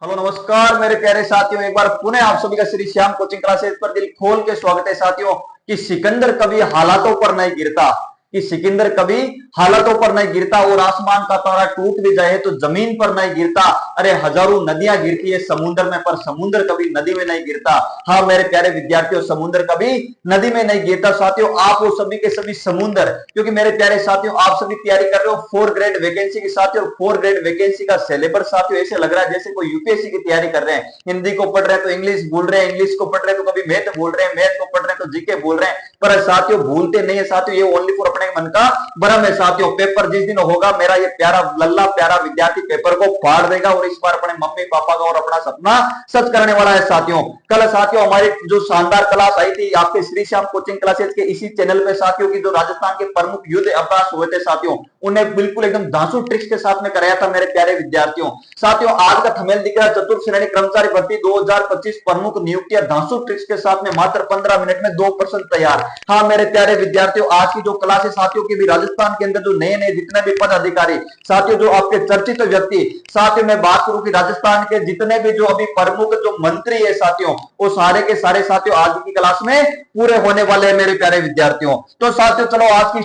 Hello नमस्कार मेरे प्यारे साथियों, एक बार पुनः आप सभी का श्री श्याम कोचिंग क्लासेस पर दिल खोल के स्वागत है साथियों। कि सिकंदर कभी हालातों पर नहीं गिरता, कि सिकंदर कभी हालातों पर नहीं गिरता और आसमान का तारा टूट भी जाए तो जमीन पर नहीं गिरता। अरे हजारों नदियां गिरती है समुद्र में, पर समुद्र कभी नदी में नहीं गिरता। हाँ मेरे प्यारे विद्यार्थियों, समुद्र कभी नदी में नहीं गिरता। साथियों आप वो सभी के सभी समुद्र, क्योंकि मेरे प्यारे साथियों आप सभी तैयारी कर रहे हो 4 ग्रेड वैकेंसी की साथियों। 4 ग्रेड वैकेंसी का सिलेबस साथियों ऐसे लग रहा है जैसे कोई यूपीएससी की तैयारी कर रहे हैं। हिंदी को पढ़ रहे हैं तो इंग्लिश भूल रहे हैं, इंग्लिश को पढ़ रहे हैं तो कभी मैथ भूल रहे हैं, मैथ को पढ़ रहे हैं तो जीके भूल रहे हैं। पर साथियों भूलते नहीं है साथियों, ये ओनली फॉर अपने मन का भ्रम है साथियों। पेपर जिस दिन होगा मेरा ये प्यारा लल्ला प्यारा विद्यार्थी पेपर को फाड़ देगा और इस बार अपने मम्मी पापा का और अपना सपना सच करने वाला है साथियों। कल साथियों हमारी जो शानदार क्लास आई थी आपके श्री श्याम कोचिंग क्लासेस के इसी चैनल पे साथियों, की जो राजस्थान के प्रमुख युद्ध अभ्यास हुए थे साथियों, उन्हें बिल्कुल एकदम धांसू ट्रिक्स के साथ में कराया था मेरे प्यारे विद्यार्थियों। साथियों आज का थंबनेल दिख रहा है चतुर्थ श्रेणी कर्मचारी भर्ती 2025 प्रमुख नियुक्तियां धांसू ट्रिक्स के साथ में मात्र 15 मिनट में 2 प्रश्न तैयार। हाँ मेरे प्यारे विद्यार्थियों आज की जो क्लास है साथियों की भी राजस्थान के अंदर जो नए नए जितने भी पद अधिकारी साथियों, जो आपके चर्चित व्यक्ति साथियों, मैं बात करूं कि राजस्थान के जितने भी जो अभी प्रमुख जो मंत्री है साथियों, वो सारे के सारे साथियों आज की क्लास में पूरे होने वाले हैं मेरे प्यारे विद्यार्थियों। तो साथियों चलो आज की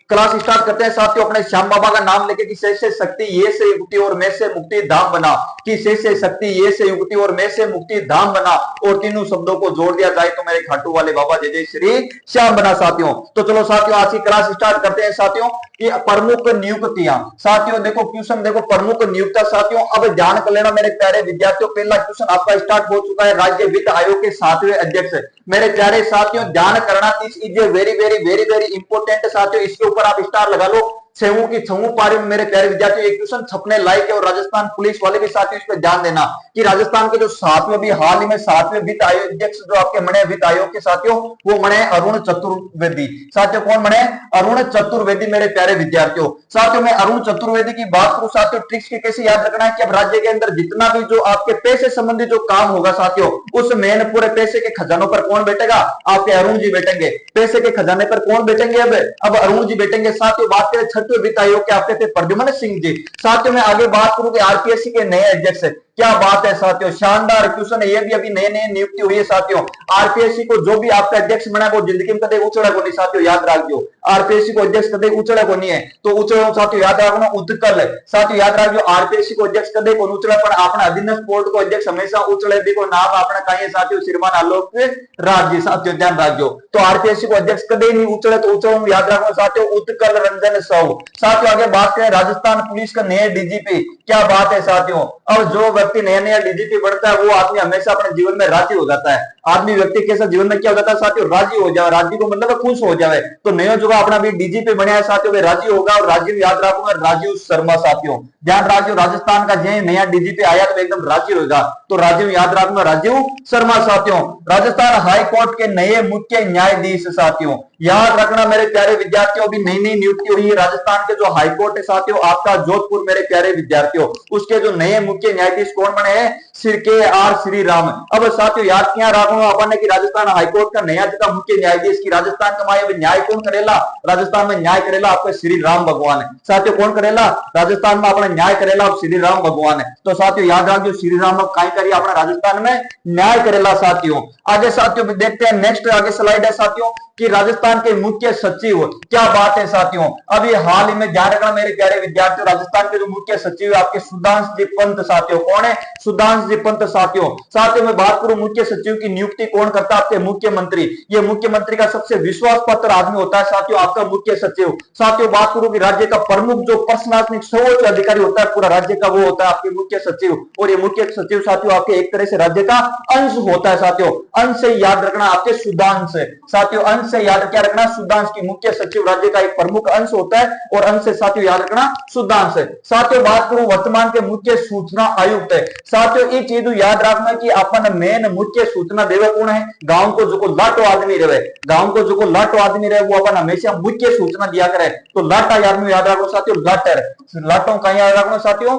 क्लास स्टार्ट करते हैं साथियों अपने श्याम बाबा का नाम लेके। कि से शक्ति ये से युक्ति और मैं से मुक्ति धाम बना, कि से शक्ति ये से युक्ति और मैं से मुक्ति धाम बना, और तीनों शब्दों को जोड़ दिया जाए तो मेरे खाटू वाले बाबा जय जय श्री श्याम बना साथियों। तो चलो साथियों आज की क्लास स्टार्ट करते हैं साथियों। कि प्रमुख नियुक्तियां साथियों, देखो क्वेश्चन देखो प्रमुख नियुक्ता साथियों, अब ध्यान कर लेना मेरे प्यारे विद्यार्थियों। पहला क्वेश्चन आपका स्टार्ट हो चुका है, राज्य वित्त आयोग के 7वें अध्यक्ष मेरे प्यारे साथियों ध्यान करना, this is a very very very very important साथियों। इसके ऊपर आप स्टार लगा लो। छेवों की छऊ पारी में मेरे प्यारे विद्यार्थियों एक क्वेश्चन छपने लायक है, और राजस्थान पुलिस वाले भी साथियों इस पर ध्यान देना कि राजस्थान के जो 7वें भी हाल ही में 7वें वित्त आयोग अध्यक्ष जो आपके बने वित्त आयोग के साथियों, वो बने अरुण चतुर्वेदी साथियों। कौन बने? अरुण चतुर्वेदी मेरे प्यारे विद्यार्थियों। साथियों मैं अरुण चतुर्वेदी की बात करूं साथियों, ट्रिक्स की कैसे याद रखना है कि अब राज्य के अंदर जितना भी जो आपके पैसे संबंधी जो काम होगा साथियों, उस मेन पूरे पैसे के खजानों पर कौन बैठेगा? आपके अरुण जी बैठेंगे। पैसे के खजाने पर कौन बैठेंगे? अब अरुण जी बैठेंगे साथियों। बात करें छठवें वित्त आयोग के आपके थे प्रद्युम्न सिंह जी साथियों। मैं आगे बात करूं कि आरपीएससी के नए अध्यक्ष, क्या बात है साथियों, शानदार क्वेश्चन है ये भी, अभी नए नए नियुक्ति हुई है साथियों। आरपीएससी को जो भी आपका अध्यक्ष बना वो जिंदगी में कदे उछड़ा को नहीं साथियों, याद रखियो। आरपीएससी को अध्यक्ष कदे उछड़ा को नहीं है, तो उछड़ा साथियों याद रखना उत्कल साथियों, याद रखियो। आरपीएससी को अध्यक्ष कदे को उछड़ा, पर अपना अधीनस्थ बोर्ड को अध्यक्ष हमेशा उछड़े भी को नाम अपना कहीं साथियों श्रीमान आलोक राज्य साथियों, ध्यान रखियो। तो आरपीएससी को अध्यक्ष कदे नहीं उछड़े, तो उछड़ा याद रखो साथियों उत्कल रंजन साहू साथियों। आगे बात करें राजस्थान पुलिस का नए डीजीपी, क्या बात है साथियों। अब जो व्यक्ति नया नया डीजीपी बनता है वो आदमी हमेशा अपने जीवन में राजी हो जाता है। आदमी व्यक्ति कैसा जीवन में क्या हो जाता है साथियों? राजी हो जाए। राजी को मतलब खुश हो जाए। तो नया जो अपना भी डीजीपी बना है साथियों वे राजी होगा, और राजीव याद रखूंगा राजीव शर्मा साथियों, ध्यान रखियो। राजस्थान का जो नया डीजीपी आया तो एकदम राजी होगा, तो राजीव याद रखूंगा राजीव शर्मा साथियों। राजस्थान हाई कोर्ट के नए मुख्य न्यायाधीश साथियों, याद रखना मेरे प्यारे विद्यार्थियों, अभी नई नई नियुक्ति हुई है। राजस्थान के जो हाईकोर्ट है साथियों आपका जोधपुर मेरे प्यारे विद्यार्थियों, उसके जो नए मुख्य न्यायाधीश कौन बने हैं? श्री के आर श्रीराम। अब साथियों याद क्या रखूंगा अपन ने कि राजस्थान हाईकोर्ट का नया का मुख्य न्यायाधीश की राजस्थान का माया न्याय कौन करेला? राजस्थान में न्याय करेला आपका श्री राम भगवान है साथियों। कौन करेला? राजस्थान में अपना न्याय करेला आप श्री राम भगवान है। तो साथियों याद रखियो श्री राम कहीं करिए अपना राजस्थान में न्याय करेला साथियों। आगे साथियों देखते हैं नेक्स्ट आगे स्लाइड है साथियों कि राजस्थान के मुख्य सचिव, क्या बात है साथियों। अभी हाल ही में ध्यान रखना मेरे प्यारे विद्यार्थियों, राजस्थान के जो मुख्य सचिव है आपके सुधांश जी पंत साथियों। कौन है? सुधांश जी पंत साथियों। साथियों में बात करूं मुख्य सचिव की नियुक्ति कौन करता है? आपके मुख्यमंत्री। ये मुख्यमंत्री का सबसे विश्वास पात्र आदमी होता है साथियों आपका मुख्य सचिव। साथियों बात करूं कि राज्य का प्रमुख जो प्रशासनिक सर्वोच्च अधिकारी होता है पूरा राज्य का, वो होता है आपके मुख्य सचिव। और ये मुख्य सचिव साथियों आपके एक तरह से राज्य का अंश होता है साथियों। अंश से याद रखना आपके सुधांश साथियों, अंश से याद क्या रखना? सुधांश की मुख्य सचिव राज्य का एक प्रमुख अंश होता है, और अंश से साथियों याद रखना सुधांश। साथियों बात करूं वर्तमान के मुख्य सूचना आयुक्त है साथियों, एक चीज याद रखना कि अपन मेन मुख्य सूचना देवे कौन है? गांव को जो लाटो आदमी रहे, गांव को जो लाटो आदमी रहे वो अपन हमेशा मुख्य सूचना दिया करे। तो लाटा आदमी याद रखो साथियों, लाटर लाटो का याद रखना साथियों,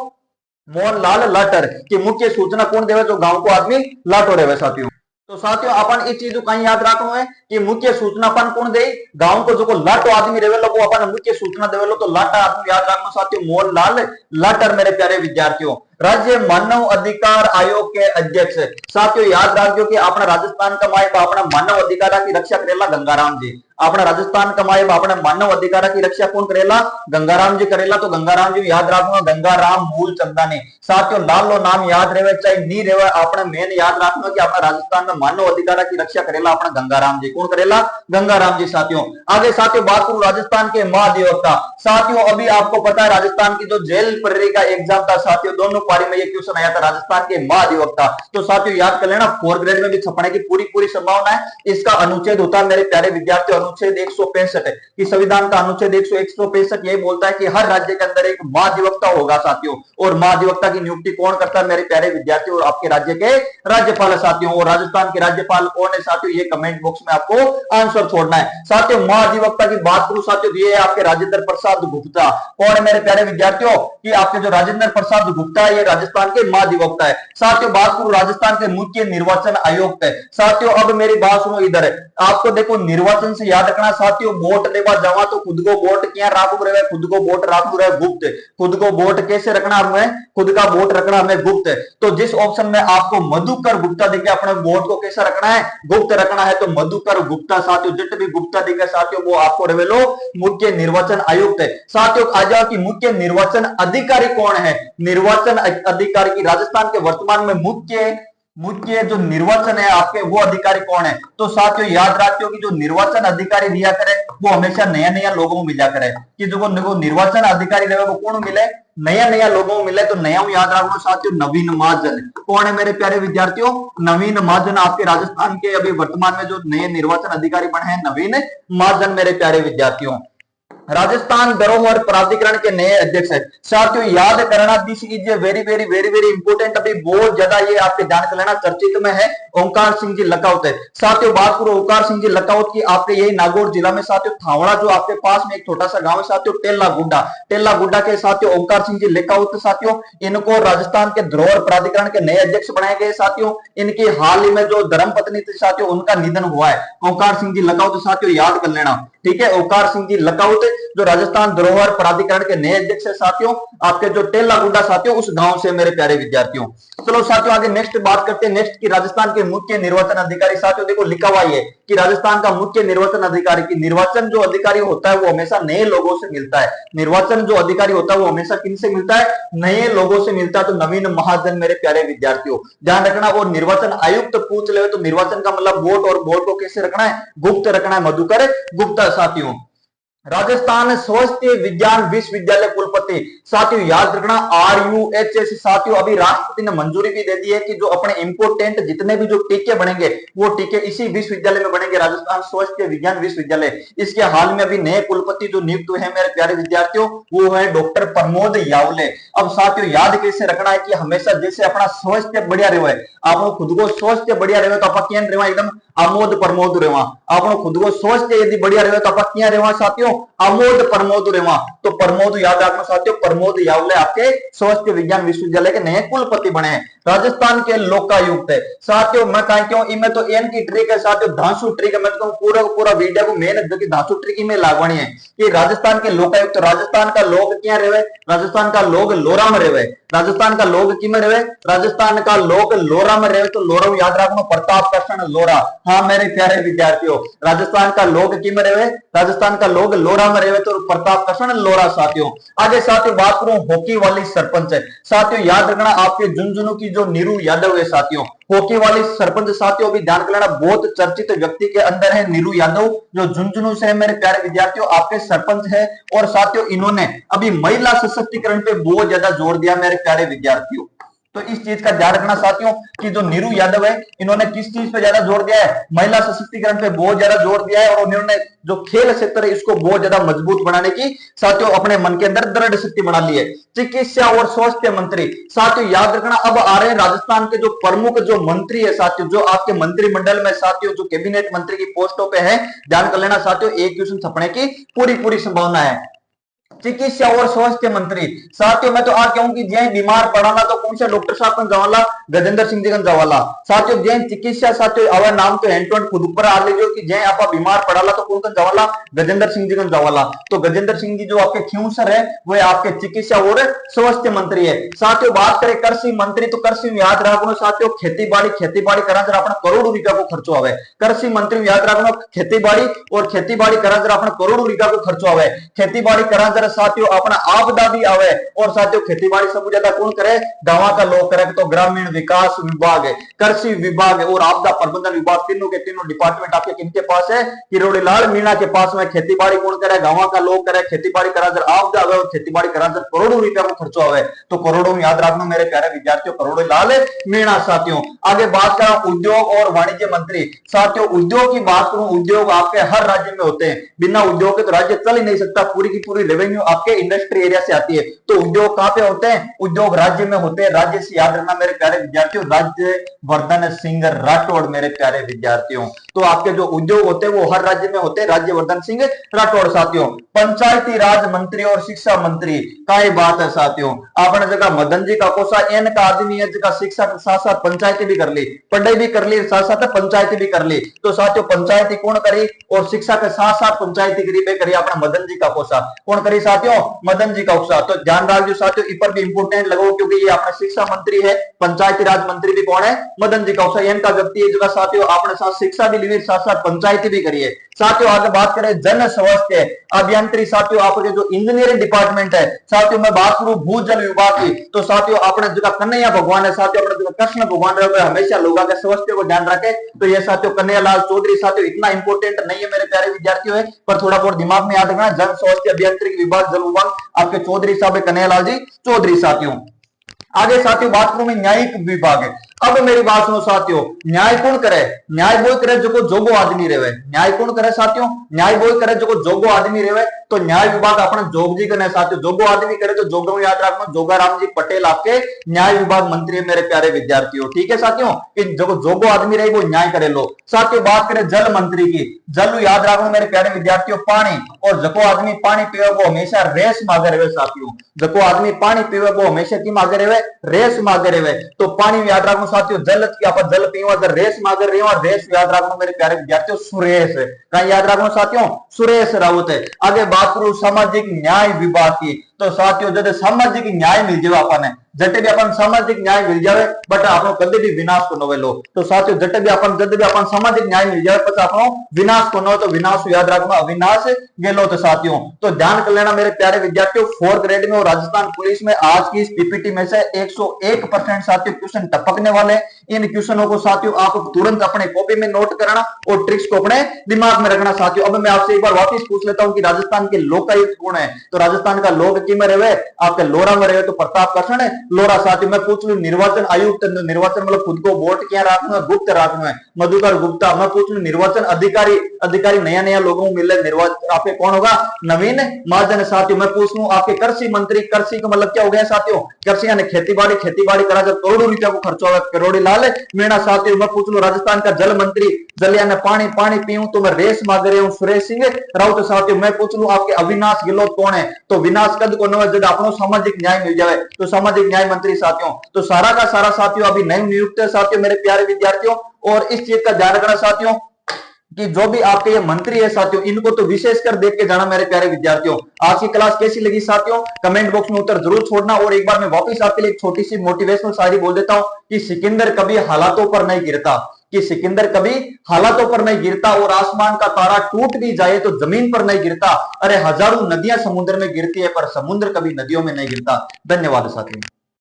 मोहनलाल लाटर की मुख्य सूचना कौन देवे? जो गांव को आदमी लाटो रहे साथियों। तो साथियों अपन इस चीज को कहीं याद रखना है कि मुख्य सूचना अपन कौन दे? गांव को जो लाटो आदमी रेवेलो वो अपन मुख्य सूचना देवेलो, तो लाटा आदमी याद रखना साथियों मोहनलाल लाटर मेरे प्यारे विद्यार्थियों। राज्य मानव अधिकार आयोग के अध्यक्ष। साथियों याद रखियो कि अपना राजस्थान का माए अपना मानव अधिकार की रक्षा करेला गंगाराम जी। अपना राजस्थान का माए अपने मानव अधिकार की रक्षा कौन करेला? गंगाराम जी करेला। तो गंगाराम जी याद रखना, गंगाराम मूलचंदानी। साथियों लाल लो नाम याद रहे चाहे नहीं रहे, अपने मेन याद रखना कि अपना राजस्थान में मानव अधिकार की रक्षा करेला अपना गंगाराम जी। कौन करेला? गंगाराम जी। साथियों आगे साथियों बात करूं राजस्थान के महाधिवक्ता। साथियों अभी आपको पता है राजस्थान की जो जेल प्रहरी का एग्जाम था साथियों, दोनों पारी में ये क्वेश्चन आया था, राजस्थान के महाधिवक्ता। तो साथियों याद कर लेना, 4th ग्रेड में भी छपने की पूरी पूरी संभावना है। इसका अनुच्छेद होता है मेरे प्यारे विद्यार्थियों अनुच्छेद 165 कि संविधान का अनुच्छेद 165 यही बोलता है कि हर राज्य के अंदर एक महाधिवक्ता होगा साथियों। और महाधिवक्ता की नियुक्ति कौन करता है मेरे प्यारे विद्यार्थियों? और आपके राज्य के राज्यपाल साथियों। और राजस्थान के राज्यपाल कौन है साथियों? ये कमेंट बॉक्स में आपको आंसर छोड़ना है। साथियों महाधिवक्ता की बात करूं साथियों, ये है आपके राजेंद्र प्रसाद गुप्ता। कौन है मेरे प्यारे विद्यार्थियों? कि आपके जो राजेंद्र प्रसाद गुप्ता है ये राजस्थान के महाधिवक्ता है। साथियों बात करूं राजस्थान के मुख्य निर्वाचन आयुक्त है। साथियों अब मेरी बात सुनो इधर है, आपको देखो निर्वाचन से याद रखना साथियों, वोट देवा जावा तो खुद को वोट क्या राखू रहे, खुद को वोट राखू रहे गुप्त। खुद को वोट कैसे रखना? हमें खुद का वोट रखना हमें गुप्त। तो जिस ऑप्शन में आपको मधुकर गुप्ता दिखे अपने वोट को कैसा रखना है? गुप्त रखना है। तो मधुकर गुप्ता साथियों, जिट भी गुप्ता दिखे साथियों वो आपको रेवेलो मुख्य निर्वाचन आयुक्त है। साथियों आ जाओ कि मुख्य निर्वाचन अधिकारी कौन है? निर्वाचन अधिकारी की राजस्थान के वर्तमान में मुख्य जो निर्वाचन है आपके वो अधिकारी कौन है? तो साथियों याद रखियो कि जो निर्वाचन अधिकारी दिया करे वो हमेशा नया नया लोगों को मिला करे, कि जो निर्वाचन अधिकारी रहे वो कौन मिले? नया नया लोगों को मिले। तो नया याद रखो साथियों, नवीन महाजन। कौन है मेरे प्यारे विद्यार्थियों? नवीन महाजन आपके राजस्थान के अभी वर्तमान में जो नए निर्वाचन अधिकारी बने हैं नवीन महाजन मेरे प्यारे विद्यार्थियों। राजस्थान धरोहर प्राधिकरण के नए अध्यक्ष है। साथियों याद करना, this is very very very very important, अभी बहुत ज्यादा ये आपके ध्यान कर लेना, चर्चित में है ओंकार सिंह जी लखावत है। साथियों बात करो ओंकार सिंह जी लखावत की, आपके यही नागौर जिला में साथियों थावड़ा जो आपके पास में एक छोटा सा गांव है साथियों टेला गुड्डा के साथियों ओंकार सिंह जी लखावत साथियों, इनको राजस्थान के धरोहर प्राधिकरण के नए अध्यक्ष बनाए गए साथियों। इनकी हाल ही में जो धर्मपत्नी थी साथियों उनका निधन हुआ है, ओंकार सिंह जी लखावत साथियों याद कर लेना। ठीक है, ओंकार सिंह जी लखावत जो राजस्थान धरोहर प्राधिकरण के नए अध्यक्ष है साथियों, आपके जो टेला गुड्डा साथियों उस गांव से मेरे प्यारे विद्यार्थियों। चलो साथियों आगे नेक्स्ट बात करते हैं, नेक्स्ट की राजस्थान के मुख्य निर्वाचन अधिकारी। साथियों देखो लिखा हुआ है कि राजस्थान का मुख्य निर्वाचन अधिकारी की निर्वाचन जो अधिकारी होता है वो हमेशा नए लोगों से मिलता है। निर्वाचन जो अधिकारी होता है वो हमेशा किनसे मिलता है? नए लोगों से मिलता है। तो नवीन महाजन मेरे प्यारे विद्यार्थियों ध्यान रखना। और निर्वाचन आयुक्त पूछ ले तो निर्वाचन का मतलब वोट, और वोट को कैसे रखना है? गुप्त रखना है, मधुकर गुप्ता साथियों। राजस्थान स्वास्थ्य विज्ञान विश्वविद्यालय कुलपति साथियों याद रखना RUHS साथियों, अभी राष्ट्रपति ने मंजूरी भी दे दी है कि जो अपने इंपोर्टेंट जितने भी जो टीके बनेंगे वो टीके इसी विश्वविद्यालय में बनेंगे, राजस्थान स्वास्थ्य विज्ञान विश्वविद्यालय। इसके हाल में अभी नए कुलपति जो नियुक्त हुए हैं मेरे प्यारे विद्यार्थियों वो है डॉक्टर प्रमोद यावले। अब साथियों याद कैसे रखना है कि हमेशा जैसे अपना स्वास्थ्य बढ़िया रहे, आप खुद को स्वास्थ्य बढ़िया रहे तो आप क्या रहे एकदम आमोद प्रमोद रेवा। आप खुद को स्वास्थ्य यदि बढ़िया रहे तो आप क्या रेवा साथियों? आमोद प्रमोद रेवा। तो प्रमोद याद रखना साथियों, प्रमोद यावले आपके स्वास्थ्य विज्ञान विश्वविद्यालय के नए कुलपति बने हैं। राजस्थान के लोकायुक्त है साथियों, मैं कहा क्यों इनमें तो एन की ट्रिक है साथियों, धांसू ट्रिक है। मैं तो पूरा पूरा वीडियो को मेहनत करके धांसू ट्रिक में लागवानी है कि राजस्थान के लोकायुक्त, राजस्थान का लोग क्या रहे? राजस्थान का लोग लोरा में रहे। राजस्थान का लोग कि में रहे? राजस्थान का लोग लोरा में रहे। तो लोरा याद रखना प्रताप कृष्ण लोरा। हाँ मेरे प्यारे विद्यार्थियों राजस्थान का लोग कि में रहे? राजस्थान का लोग लोरा में रहे तो प्रताप कृष्ण लोरा साथियों। आगे साथियों बात करूं हॉकी वाली सरपंच है साथियों, याद रखना आपके झुंझुनू की जो नीरू यादव है साथियों, हॉकी वाली सरपंच साथियों भी ध्यान लेना, बहुत चर्चित व्यक्ति के अंदर है नीरू यादव जो झुंझुनू से है मेरे प्यारे विद्यार्थियों, आपके सरपंच है। और साथियों इन्होंने अभी महिला सशक्तिकरण पे बहुत ज्यादा जोर दिया मेरे प्यारे विद्यार्थियों। तो इस चीज का ध्यान रखना साथियों कि जो नीरू यादव है इन्होंने किस चीज पे ज्यादा जोर दिया है? महिला सशक्तिकरण पे बहुत ज्यादा जोर दिया है। और उन्होंने जो खेल क्षेत्र है इसको बहुत ज्यादा मजबूत बनाने की साथियों अपने मन के अंदर दृढ़ शक्ति बना ली है। चिकित्सा और स्वास्थ्य मंत्री साथियों याद रखना, अब आ रहे हैं राजस्थान के जो प्रमुख जो मंत्री है साथियों, जो आपके मंत्रिमंडल में साथियों जो कैबिनेट मंत्री की पोस्टों पे है, ध्यान कर लेना साथियों, एक क्वेश्चन छपने की पूरी पूरी संभावना है। चिकित्सा और स्वास्थ्य मंत्री। साथियों मैं तो आज कहूं कि जै बीमार पड़ाला तो कौन से डॉक्टर साहब कन जवाला, गजेंद्र सिंह जी कन जवाला। साथियों जै चिकित्सा साथियों अवर नाम तो हैंड टू हैंड खुद ऊपर आ लीजिए कि जै आपा बीमार पड़ाला तो कौन कन जवाला, गजेंद्र सिंह जी कन जवाला। तो गजेंद्र सिंह जी जो आपके ख्यूसर है वो आपके चिकित्सा और स्वास्थ्य मंत्री है। साथियों बात करें कृषि मंत्री तो कृषि में याद रखना साथियों खेती बाड़ी करा जरा अपना करोड़ों रुपया को खर्चो आवे। कृषि मंत्री में याद रखना खेती बाड़ी करा जरा अपना करोड़ों रुपया को खर्चो आवे। खेती बाड़ी करा जरा साथियों अपना आपदा भी आवे। और साथियों खेती बाड़ी सबसे ज्यादा कौन करे, गांव का लोग करे। तो ग्रामीण विकास विभाग है, कृषि विभाग है और आपदा प्रबंधन विभाग, तीनों के तीनों डिपार्टमेंट आपके किनके पास है, किरोड़ी लाल मीणा के पास में। खेती बाड़ी कौन करे, गांव का लोग करे। खेती बाड़ी करा जरा आपदा आवे और खेती बाड़ी करा जरा करोड़ों रुपया को खर्चो आवे। तो करोड़ों में याद रखना मेरे प्यारे विद्यार्थियों, करोड़ों लाल मीणा। साथियों आगे बात करें उद्योग और वाणिज्य मंत्री। साथियों उद्योग की बात करूं, उद्योग आपके हर राज्य में होते हैं, बिना उद्योग के तो राज्य चल ही नहीं सकता। पूरी की पूरी रेवेन्यू आपके इंडस्ट्री एरिया से आती है। तो उद्योग कहां पे होते हैं, उद्योग राज्य में होते हैं। राज्य से याद रखना मेरे प्यारे विद्यार्थियों, राज्यवर्धन सिंह राठौड़ मेरे प्यारे विद्यार्थियों। तो आपके जो उद्योग होते हैं वो हर राज्य में होते हैं, राज्यवर्धन सिंह राठौड़। साथियों पंचायती राज मंत्री और शिक्षा मंत्री का बात है। साथियों आपने जगह मदन जी का कोसा एन का आदमी है, जगह शिक्षा के साथ साथ पंचायती भी कर ली, पढ़ाई भी कर ली, साथ साथ पंचायती भी कर ली। तो साथियों पंचायती कौन करी और शिक्षा के साथ साथ पंचायती करी अपना मदन जी का कोसा कौन करी साथियों, मदन जी का कोसा। तो ध्यान रखिए साथियों इस पर भी इंपोर्टेंट लगो क्योंकि ये अपना शिक्षा मंत्री है, पंचायती राज मंत्री भी कौन है, मदन जी का कोसा। इनका व्यक्ति है जगह साथियों आपने साथ शिक्षा भी ली, साथ साथ पंचायती भी करी है। साथियों आगे बात करें जन स्वास्थ्य अभियंत्री। साथियों आपके जो इंजीनियरिंग डिपार्टमेंट है, साथियों मैं बात करूं भूजल विभाग की, तो साथियों अपने जगह कन्हैया भगवान है। साथियों अपने जगह कृष्ण भगवान रहे, हमेशा लोगों के स्वास्थ्य को ध्यान रखे। तो ये साथियों कन्हैया लाल चौधरी। साथियों इतना इंपोर्टेंट नहीं है मेरे प्यारे विद्यार्थियों है, पर थोड़ा बहुत दिमाग में याद रखना, जन स्वास्थ्य अभियंत्रिकी विभाग जल विभाग आपके चौधरी साहब है, कन्हैया लाल जी चौधरी। साथियों आगे साथियों बात करूं मैं न्यायिक विभाग है। अब मेरी बात सुनो साथियों, न्याय कौन करे, न्याय वो करे जो जोगो आदमी रहे। न्याय कौन करे साथियों, न्याय वो करे जो जोगो आदमी रहे। तो न्याय विभाग अपना जोग जी करे। साथियों जोगो आदमी करे तो जोगो में याद रखना जोगाराम जी पटेल आपके न्याय विभाग मंत्री मेरे प्यारे विद्यार्थियों। ठीक है साथियों, कि जो जोगो आदमी रहे वो न्याय करे लो। साथियों बात करें जल मंत्री की, जल याद रखना मेरे प्यारे विद्यार्थियों पानी। और जको आदमी पानी पीवे वो हमेशा रेस मांगे रहे। साथियों जको आदमी पानी पीवे वो हमेशा की मांगे रहे, रेस मांगे रहे। तो पानी याद रखना साथियों जल की आप जल पीवा तो रेस मांगे रहे हो। और रेस याद रखना मेरे प्यारे विद्यार्थियों सुरेश है, कहा याद रखना साथियों सुरेश राउत है। आगे बात करूं सामाजिक न्याय विभाग की, तो साथियों जब सामाजिक न्याय मिल जाए अपन जटे भी अपन सामाजिक न्याय मिल जाए बट आपको कभी भी विनाश को न लो। तो साथियों जटे भी अपन जब भी अपन सामाजिक न्याय मिल जाए पर आपको विनाश को न हो। तो विनाश याद रखना अविनाश गेलो। तो साथियों तो ध्यान कर लेना मेरे प्यारे विद्यार्थियों, 4th ग्रेड में और राजस्थान पुलिस में आज की इस पीपीटी में से 101% साथियों क्वेश्चन टपकने वाले। इन क्वेश्चनों को साथियों आप तुरंत अपने कॉपी में नोट करना और ट्रिक्स को अपने दिमाग में रखना। साथियों अब मैं आपसे एक बार वापस पूछ लेता हूं कि राजस्थान के लोकायुक्त कौन है। तो राजस्थान का लोक की में रहे आपके लोरा में रहे तो प्रताप कृष्ण है लोरा। साथियों मैं पूछ लू निर्वाचन आयुक्त, निर्वाचन मतलब खुद को वोट क्या रखना है, गुप्त रखना है, मधुकर गुप्ता। मैं पूछ लू निर्वाचन अधिकारी, अधिकारी नया नया लोगों को मिले निर्वाचन आपके कौन होगा, नवीन महाजन। साथियों मैं पूछ लू आपके कृषि मंत्री, कृषि का मतलब क्या हो गया साथियों, कृषि यानी खेती बाड़ी करा जब करोड़ों रुपया को खर्च होगा, करोड़ी लाल मीणा। साथियों मैं पूछ लू राजस्थान का जल मंत्री, जल यानी पानी, पानी पीऊं तो मैं रेस मांग रही हूं सुरेश सिंह राउत। साथियों मैं पूछ लू आपके अविनाश गहलोत कौन है, तो विनाश कद को जब आपको सामाजिक न्याय मिल जाए तो सामाजिक न्याय मंत्री। साथियों तो सारा का सारा साथियों अभी नई नियुक्त है साथियों मेरे प्यारे विद्यार्थियों। और इस चीज का ध्यान रखना साथियों कि जो भी आपके ये मंत्री है साथियों इनको तो विशेषकर देख के जाना मेरे प्यारे विद्यार्थियों। आज की क्लास कैसी लगी साथियों कमेंट बॉक्स में उत्तर जरूर छोड़ना। और एक बार मैं वापस आपके लिए एक छोटी सी मोटिवेशनल शायरी बोल देता हूं कि सिकंदर कभी हालातों पर नहीं गिरता, कि सिकंदर कभी हालातों पर नहीं गिरता और आसमान का तारा टूट भी जाए तो जमीन पर नहीं गिरता। अरे हजारों नदियां समुद्र में गिरती है पर समुद्र कभी नदियों में नहीं गिरता। धन्यवाद साथियों।